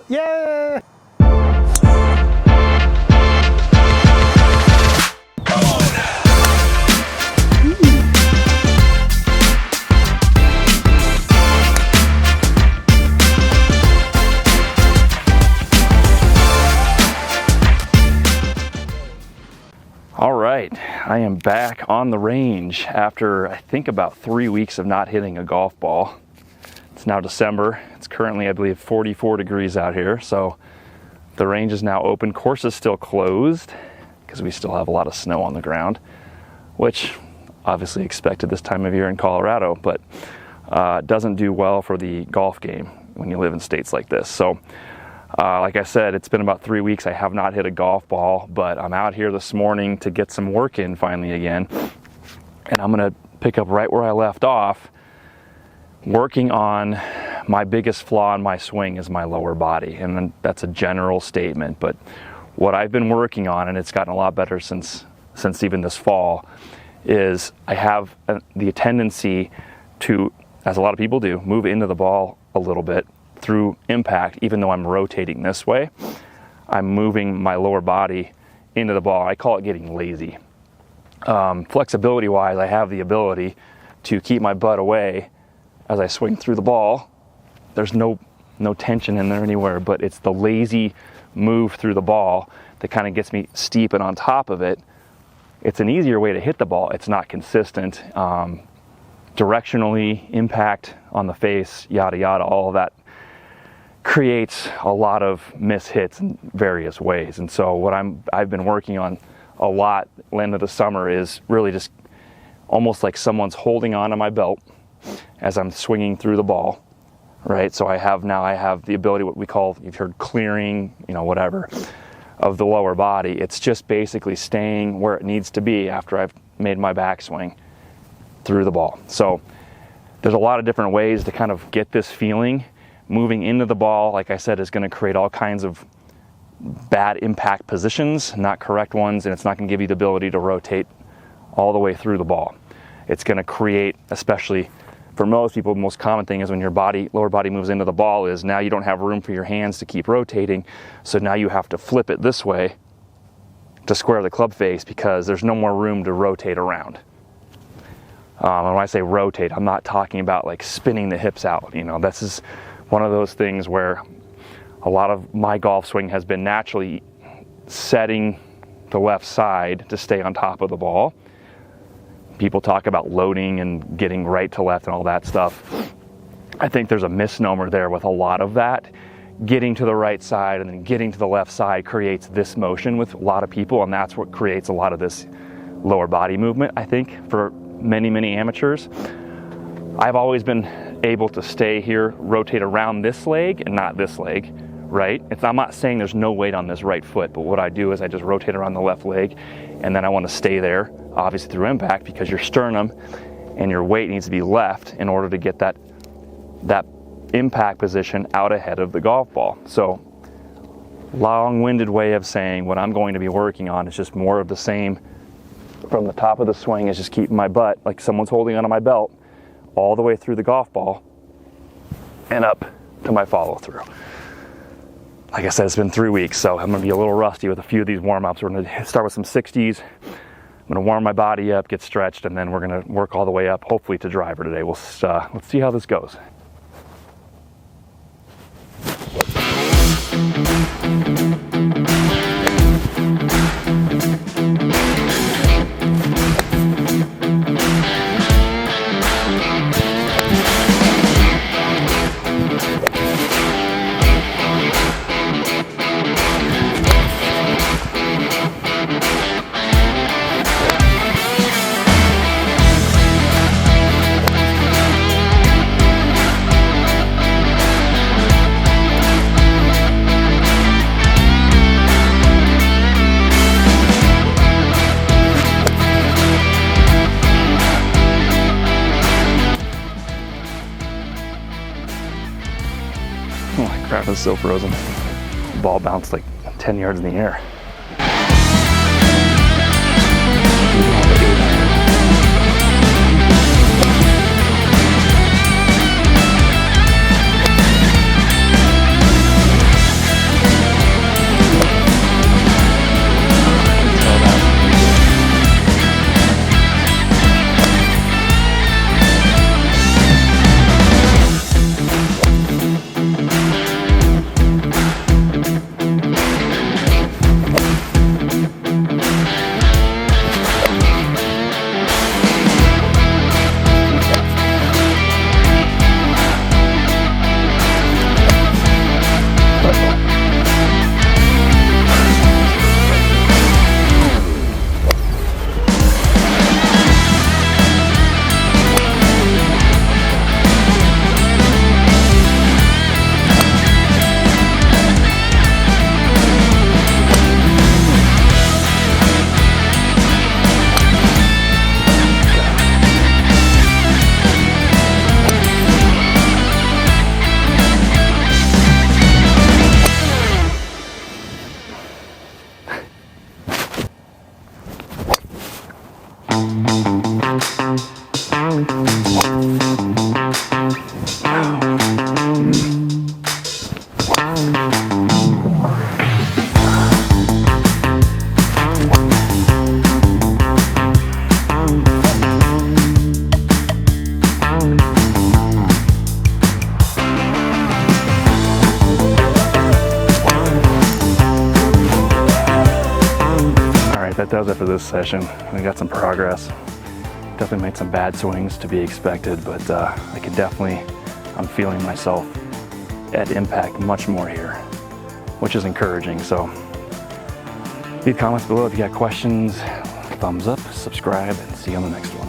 Yeah! All right, I am back on the range after I think about 3 weeks of not hitting a golf ball. It's now December. It's currently, I believe, 44 degrees out here, so the range is now open. Course is still closed because we still have a lot of snow on the ground, which obviously expected this time of year in Colorado, but doesn't do well for the golf game when you live in states like this. So like I said, it's been about 3 weeks. I have not hit a golf ball, but I'm out here this morning to get some work in finally again. And I'm gonna pick up right where I left off, working on my biggest flaw in my swing is my lower body. And then that's a general statement, but what I've been working on, and it's gotten a lot better since even this fall, is I have the tendency to, as a lot of people do, move into the ball a little bit through impact. Even though I'm rotating this way, I'm moving my lower body into the ball. I call it getting lazy. Flexibility wise, I have the ability to keep my butt away as I swing through the ball. There's no tension in there anywhere, but it's the lazy move through the ball that kind of gets me steep, and on top of it, it's an easier way to hit the ball. It's not consistent. Directionally, impact on the face, yada yada, all of that creates a lot of miss hits in various ways. And so what I've been working on a lot end of the summer is really just almost like someone's holding on to my belt as I'm swinging through the ball, right? So I have the ability, what we call, you've heard clearing, whatever, of the lower body. It's just basically staying where it needs to be after I've made my backswing through the ball. So there's a lot of different ways to kind of get this feeling. Moving into the ball, like I said, is going to create all kinds of bad impact positions, not correct ones, and it's not going to give you the ability to rotate all the way through the ball. It's going to create, especially for most people, the most common thing is when your lower body moves into the ball is now you don't have room for your hands to keep rotating, so now you have to flip it this way to square the club face because there's no more room to rotate around. And when I say rotate, I'm not talking about like spinning the hips out. This is one of those things where a lot of my golf swing has been naturally setting the left side to stay on top of the ball. People talk about loading and getting right to left and all that stuff. I think there's a misnomer there with a lot of that. Getting to the right side and then getting to the left side creates this motion with a lot of people, and that's what creates a lot of this lower body movement, I think, for many, many amateurs. I've always been able to stay here, rotate around this leg and not this leg, right? I'm not saying there's no weight on this right foot, but what I do is I just rotate around the left leg, and then I want to stay there, obviously through impact, because your sternum and your weight needs to be left in order to get that impact position out ahead of the golf ball. So long-winded way of saying what I'm going to be working on is just more of the same from the top of the swing, is just keeping my butt like someone's holding onto my belt all the way through the golf ball and up to my follow through. Like I said, it's been 3 weeks, so I'm gonna be a little rusty with a few of these warm-ups. We're gonna start with some 60s. I'm gonna warm my body up, get stretched, and then we're gonna work all the way up, hopefully to driver today. Let's see how this goes. Oh my crap, it's so frozen. The ball bounced like 10 yards in the air. this session. We got some progress. Definitely made some bad swings to be expected, but I'm feeling myself at impact much more here, which is encouraging. So leave comments below if you got questions, thumbs up, subscribe, and see you on the next one.